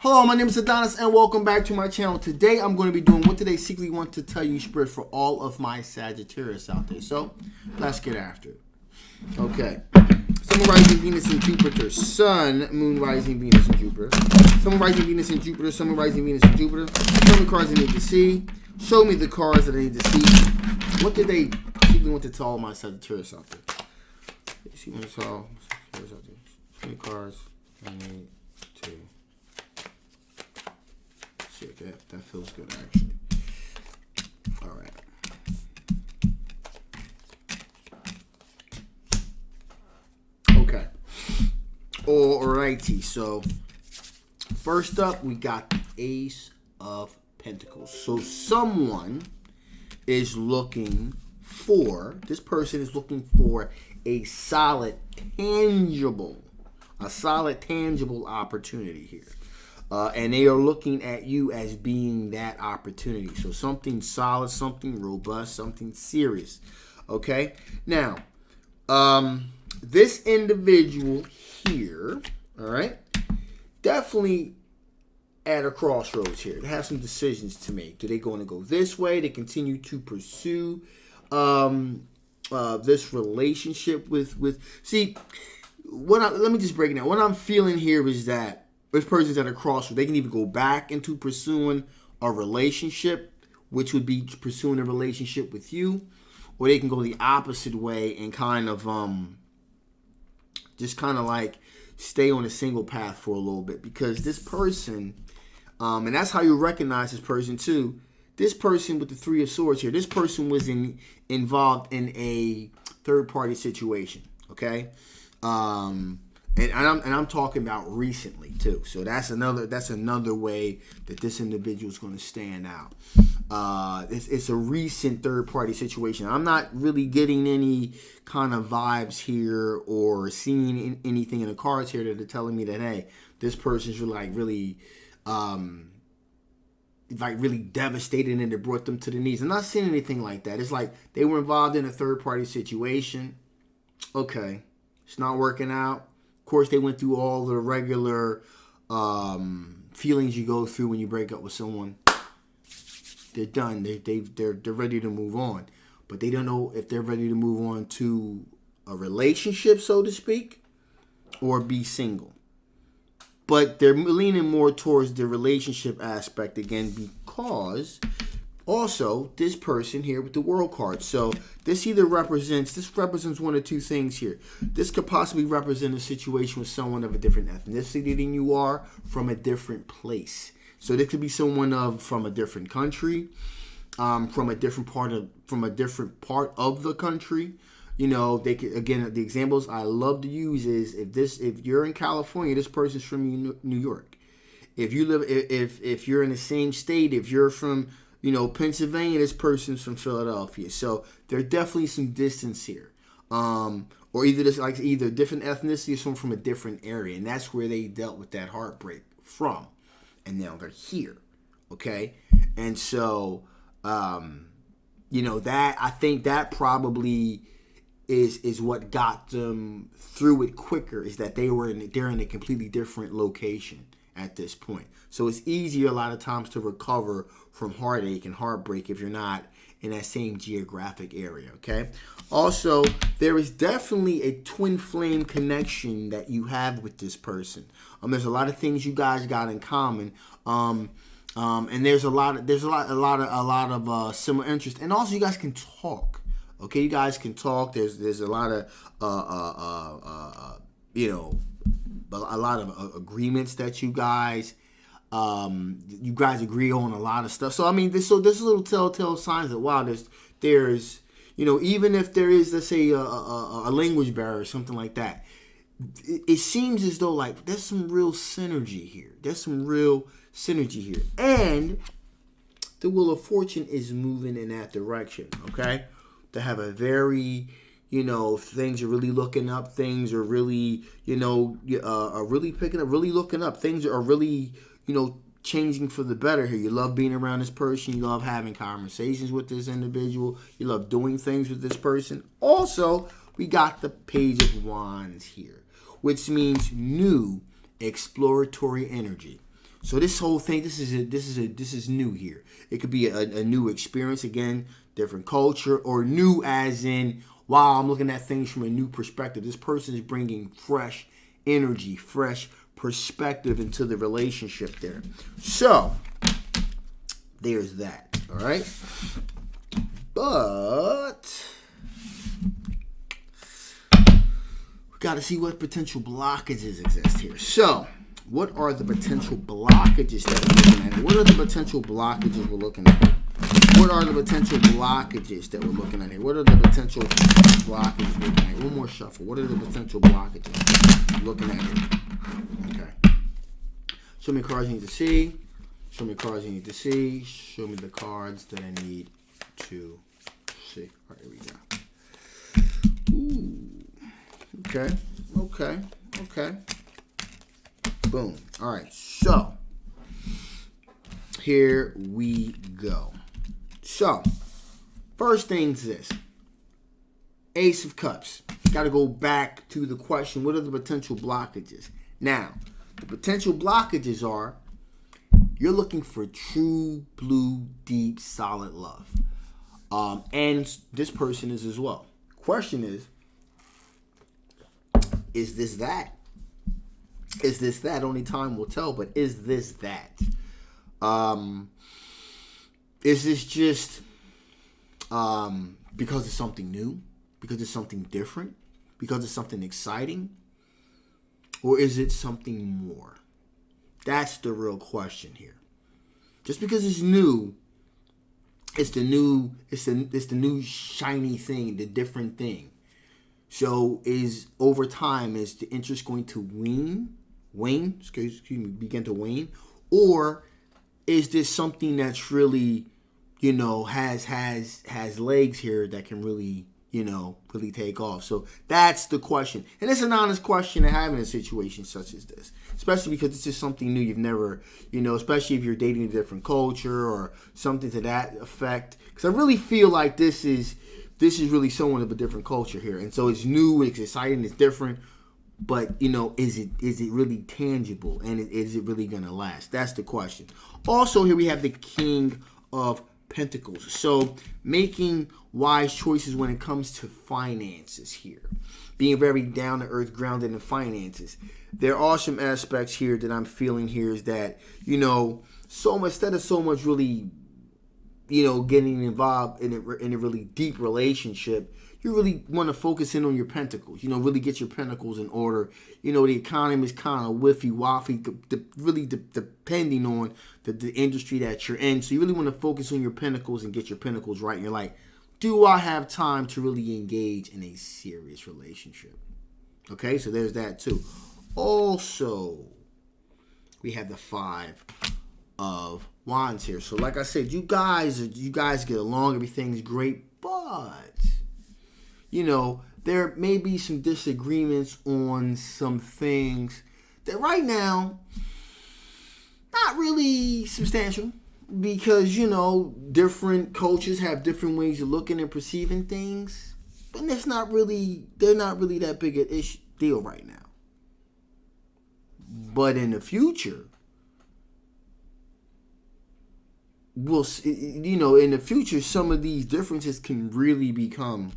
Hello, my name is Adonis and welcome back to my channel. Today I'm going to be doing what did I secretly want to tell you spread for all of my Sagittarius out there. So let's get after it. Okay. Sun, rising Venus and Jupiter. Sun, Moon, rising Venus and Jupiter. Sun, rising Venus and Jupiter. Sun, rising Venus and Jupiter. Show me cards I need to see. Show me the cards that I need to see. What did they secretly want to tell all my Sagittarius out there? See what I saw. Show me cards I need to. That feels good, actually. All right. Okay. Alrighty. So, first up, we got the Ace of Pentacles. So, someone is looking for, this person is looking for a solid, tangible opportunity here. And they are looking at you as being that opportunity. So something solid, something robust, something serious. Okay? Now, this individual here, all right, definitely at a crossroads here. They have some decisions to make. Do they going to go this way? They continue to pursue this relationship with see, let me just break it down. What I'm feeling here is that this person's at a crossroads. They can either go back into pursuing a relationship, which would be pursuing a relationship with you, or they can go the opposite way and kind of just kind of like stay on a single path for a little bit. Because this person, and that's how you recognize this person too. This person with the Three of Swords here, this person was involved in a third-party situation. Okay. And I'm talking about recently too. So that's another way that this individual is going to stand out. It's a recent third party situation. I'm not really getting any kind of vibes here or seeing anything in the cards here that are telling me that, hey, this person's really devastated and it brought them to the knees. I'm not seeing anything like that. It's like they were involved in a third party situation. Okay, it's not working out. Of course, they went through all the regular feelings you go through when you break up with someone. They're done. They're ready to move on, but they don't know if they're ready to move on to a relationship, so to speak, or be single. But they're leaning more towards the relationship aspect again because also this person here with the World card. So this represents one of two things here. This could possibly represent a situation with someone of a different ethnicity than you are, from a different place. So this could be someone from a different country, from a different part of the country. You know, they could, again, the examples I love to use is if you're in California, this person's from New York. If you're in the same state, if you're from Pennsylvania, this person's from Philadelphia. So there's definitely some distance here. Or either different ethnicity or someone from a different area. And that's where they dealt with that heartbreak from. And now they're here. Okay? And so, that, I think that probably is what got them through it quicker, is that they're in a completely different location at this point. So it's easier a lot of times to recover from heartache and heartbreak if you're not in that same geographic area, okay? Also, there is definitely a twin flame connection that you have with this person. There's a lot of things you guys got in common. And there's a lot of similar interest. And also you guys can talk. Okay, you guys can talk. There's a lot of a lot of agreements that you guys agree on a lot of stuff. So I mean, there's little telltale signs that wow, there's even if there is, let's say, a language barrier or something like that, it seems as though like there's some real synergy here. And the Wheel of Fortune is moving in that direction. Okay, to have a very things are really looking up. Things are really, are really picking up, really looking up. Things are really, changing for the better here. You love being around this person. You love having conversations with this individual. You love doing things with this person. Also, we got the Page of Wands here, which means new exploratory energy. So this whole thing, this is new here. It could be a new experience, again, different culture, or new as in, wow, I'm looking at things from a new perspective. This person is bringing fresh energy, fresh perspective into the relationship there. So there's that. All right. But we got to see what potential blockages exist here. So what are the potential blockages that we're looking at? What are the potential blockages we're looking at? What are the potential blockages that we're looking at here? What are the potential blockages we're looking at? One more shuffle. What are the potential blockages we're looking at here? Okay. Show me cards you need to see. Show me cards you need to see. Show me the cards that I need to see. All right, here we go. Ooh. Okay. Okay. Okay. Boom. All right. So here we go. So first thing's this. Ace of Cups. Got to go back to the question, what are the potential blockages? Now, the potential blockages are you're looking for true, blue, deep, solid love. And this person is as well. Question is this that? Is this that? Only time will tell, but is this that? Is this just because it's something new? Because it's something different? Because it's something exciting? Or is it something more? That's the real question here. Just because it's new, it's the new shiny thing, the different thing. So is over time, is the interest going to begin to wane? Or is this something that's really, has legs here that can really, really take off? So that's the question. And it's an honest question to have in a situation such as this. Especially because it's just something new you've never, especially if you're dating a different culture or something to that effect. Because I really feel like this is really someone of a different culture here. And so it's new, it's exciting, it's different. But, is it really tangible? And is it really going to last? That's the question. Also, here we have the King of Pentacles. So making wise choices when it comes to finances here. Being very down to earth, grounded in finances. There are some aspects here that I'm feeling here is that, so much, instead of so much really, getting involved in a really deep relationship, you really want to focus in on your pentacles. Really get your pentacles in order. The economy is kind of whiffy-waffy, really depending on the industry that you're in. So you really want to focus on your pentacles and get your pentacles right. And you're like, do I have time to really engage in a serious relationship? Okay, so there's that too. Also, we have the Five of Wands here. So like I said, you guys get along, everything's great, but there may be some disagreements on some things that right now not really substantial, because different cultures have different ways of looking and perceiving things, but they're not really that big an deal right now. But in the future, in the future, some of these differences can really become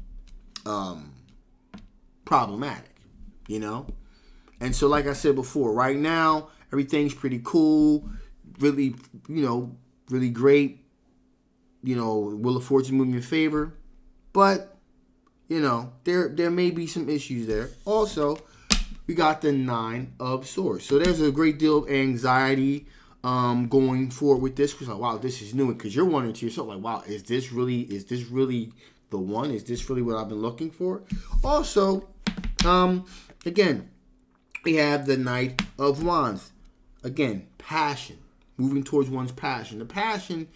problematic, And so, like I said before, right now, everything's pretty cool, really, really great. Wheel of Fortune moving in favor. But, there may be some issues there. Also, we got the Nine of Swords. So there's a great deal of anxiety going forward with this. Because, like, wow, this is new. Because you're wondering to yourself, like, wow, is this really the one? Is this really what I've been looking for? Also, again, we have the Knight of Wands. Again, passion. Moving towards one's passion. The passion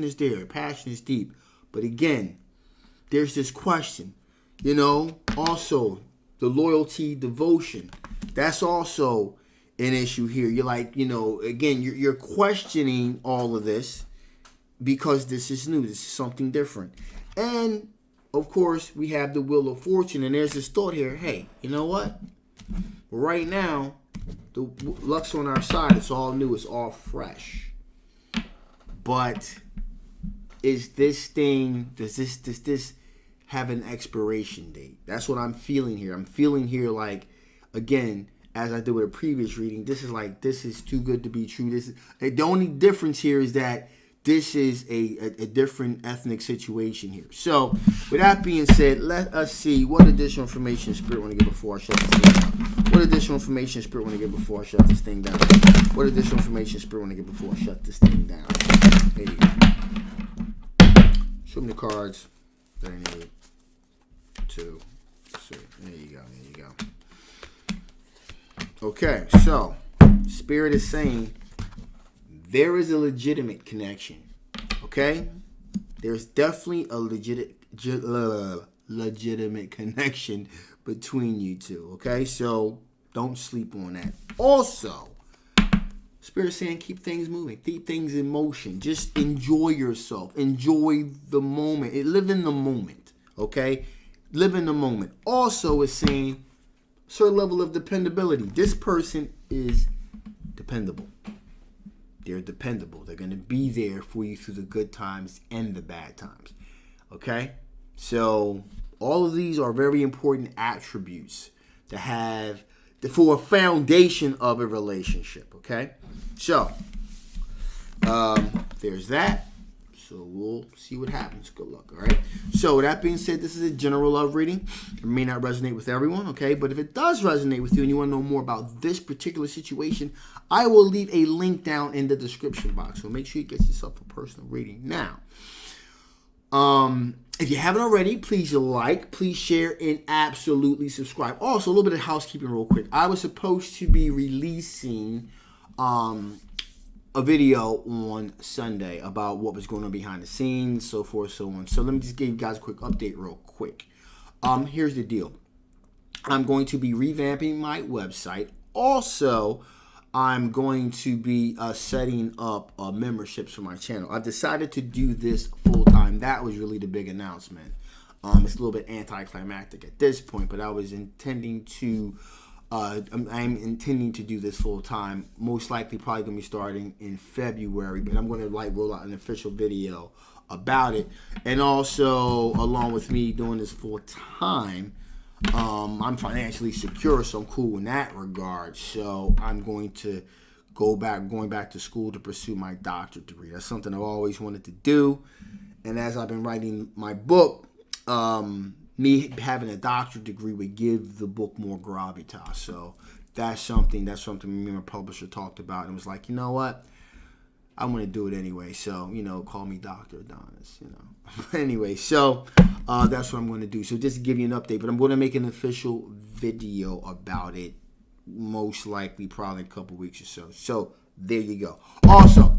is there. The passion is deep. But again, there's this question. Also, the loyalty, devotion. That's also an issue here. You're like, again, you're questioning all of this because this is new. This is something different. And, of course, we have the Wheel of Fortune. And there's this thought here. Hey, you know what? Right now, The luck's on our side. It's all new. It's all fresh. But is this thing, does this have an expiration date? That's what I'm feeling here. I'm feeling here like, again, as I did with a previous reading, this is too good to be true. The only difference here is that this is a different ethnic situation here. So, with that being said, let us see what additional information Spirit want to give before I shut this thing down. What additional information Spirit want to give before I shut this thing down? What additional information Spirit want to give before I shut this thing down? There you go. Show me the cards that I need. 2, 3. There you go. There you go. Okay, so Spirit is saying there is a legitimate connection. Okay? There's definitely a legitimate connection between you two. Okay? So don't sleep on that. Also, Spirit is saying keep things moving. Keep things in motion. Just enjoy yourself. Enjoy the moment. Live in the moment. Okay? Live in the moment. Also, it's saying certain level of dependability. This person is dependable. They're dependable. They're going to be there for you through the good times and the bad times. Okay? So, all of these are very important attributes to have for a foundation of a relationship. Okay? So, there's that. So, we'll see what happens. Good luck. All right? So, with that being said, this is a general love reading. It may not resonate with everyone. Okay? But if it does resonate with you and you want to know more about this particular situation, I will leave a link down in the description box. So make sure you get yourself a personal reading. Now, if you haven't already, please like, please share, and absolutely subscribe. Also, a little bit of housekeeping real quick. I was supposed to be releasing a video on Sunday about what was going on behind the scenes, so forth, so on. So let me just give you guys a quick update real quick. Here's the deal. I'm going to be revamping my website. Also, I'm going to be setting up memberships for my channel. I've decided to do this full time. That was really the big announcement. It's a little bit anticlimactic at this point, but I was intending to. I'm intending to do this full time. Most likely, probably gonna be starting in February. But I'm gonna roll out an official video about it, and also along with me doing this full time. I'm financially secure, so I'm cool in that regard. So I'm going to going back to school to pursue my doctorate degree. That's something I've always wanted to do. And as I've been writing my book, me having a doctorate degree would give the book more gravitas. So that's something me and my publisher talked about, and was like, you know what? I'm going to do it anyway. So, call me Dr. Adonis, Anyway, so that's what I'm going to do. So just to give you an update, but I'm going to make an official video about it, most likely probably a couple weeks or so. So there you go. Also,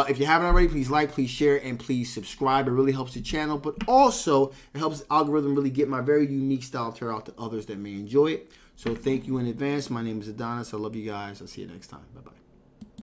if you haven't already, please like, please share, and please subscribe. It really helps the channel, but also it helps the algorithm really get my very unique style of tarot out to others that may enjoy it. So thank you in advance. My name is Adonis. I love you guys. I'll see you next time. Bye-bye.